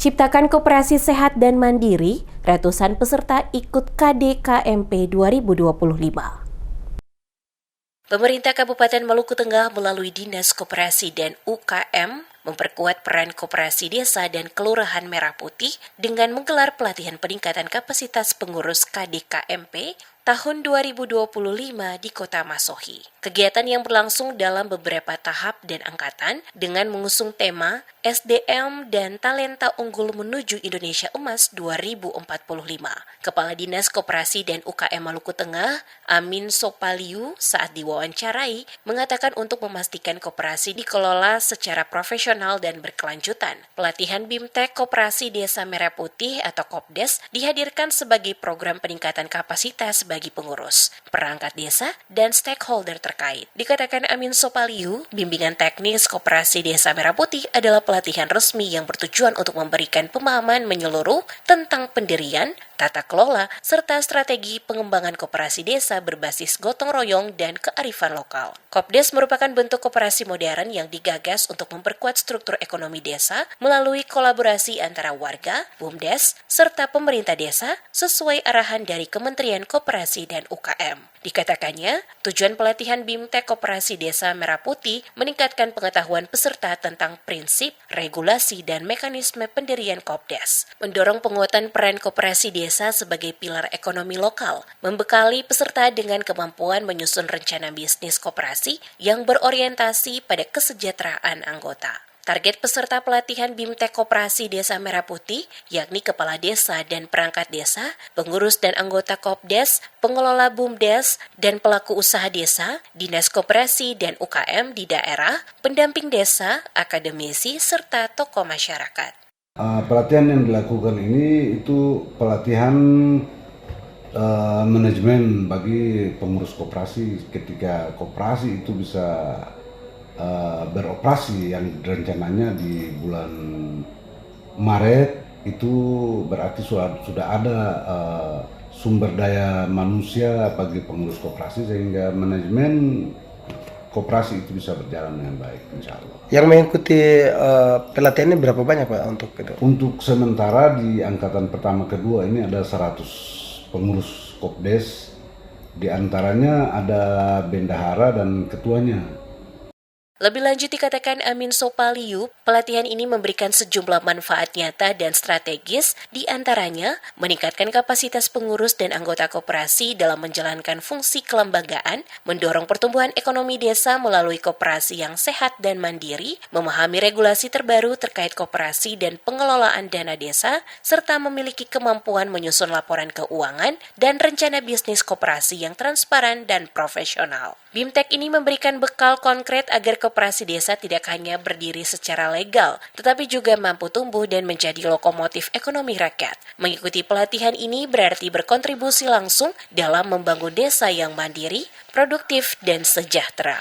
Ciptakan koperasi sehat dan mandiri, ratusan peserta ikut KDKMP 2025. Pemerintah Kabupaten Maluku Tengah melalui Dinas Koperasi dan UKM memperkuat peran koperasi desa dan kelurahan Merah Putih dengan menggelar pelatihan peningkatan kapasitas pengurus KDKMP tahun 2025 di Kota Masohi. Kegiatan yang berlangsung dalam beberapa tahap dan angkatan dengan mengusung tema SDM dan Talenta Unggul Menuju Indonesia Emas 2045. Kepala Dinas Koperasi dan UKM Maluku Tengah, Amin Sopaliu, saat diwawancarai, mengatakan untuk memastikan koperasi dikelola secara profesional dan berkelanjutan. Pelatihan BIMTEK Koperasi Desa Merah Putih atau Kopdes dihadirkan sebagai program peningkatan kapasitas bagi pengurus, perangkat desa, dan stakeholder terkait. Dikatakan Amin Sopaliu, bimbingan teknis Koperasi Desa Merah Putih adalah pelatihan resmi yang bertujuan untuk memberikan pemahaman menyeluruh tentang pendirian, tata kelola, serta strategi pengembangan koperasi desa berbasis gotong royong dan kearifan lokal. Kopdes merupakan bentuk koperasi modern yang digagas untuk memperkuat struktur ekonomi desa melalui kolaborasi antara warga, BUMDes, serta pemerintah desa sesuai arahan dari Kementerian Koperasi dan UKM. Dikatakannya, tujuan pelatihan BIMTEK Koperasi Desa Merah Putih meningkatkan pengetahuan peserta tentang prinsip, regulasi, dan mekanisme pendirian Kopdes, mendorong penguatan peran koperasi desa sebagai pilar ekonomi lokal, membekali peserta dengan kemampuan menyusun rencana bisnis koperasi yang berorientasi pada kesejahteraan anggota. Target peserta pelatihan BIMTEK Koperasi Desa Merah Putih, yakni kepala desa dan perangkat desa, pengurus dan anggota Kopdes, pengelola BUMDes, dan pelaku usaha desa, dinas koperasi dan UKM di daerah, pendamping desa, akademisi, serta tokoh masyarakat. Pelatihan yang dilakukan ini itu pelatihan manajemen bagi pengurus koperasi ketika koperasi itu bisa beroperasi yang rencananya di bulan Maret itu berarti sudah ada sumber daya manusia bagi pengurus koperasi sehingga manajemen koperasi itu bisa berjalan dengan baik, insya Allah. Yang mengikuti pelatihan ini berapa banyak Pak untuk itu? Untuk sementara di angkatan pertama kedua ini ada 100 pengurus Kopdes, di antaranya ada bendahara dan ketuanya. Lebih lanjut dikatakan Amin Sopaliu, pelatihan ini memberikan sejumlah manfaat nyata dan strategis, di antaranya meningkatkan kapasitas pengurus dan anggota koperasi dalam menjalankan fungsi kelembagaan, mendorong pertumbuhan ekonomi desa melalui koperasi yang sehat dan mandiri, memahami regulasi terbaru terkait koperasi dan pengelolaan dana desa, serta memiliki kemampuan menyusun laporan keuangan dan rencana bisnis koperasi yang transparan dan profesional. BIMTEK ini memberikan bekal konkret agar koperasi desa tidak hanya berdiri secara legal, tetapi juga mampu tumbuh dan menjadi lokomotif ekonomi rakyat. Mengikuti pelatihan ini berarti berkontribusi langsung dalam membangun desa yang mandiri, produktif, dan sejahtera.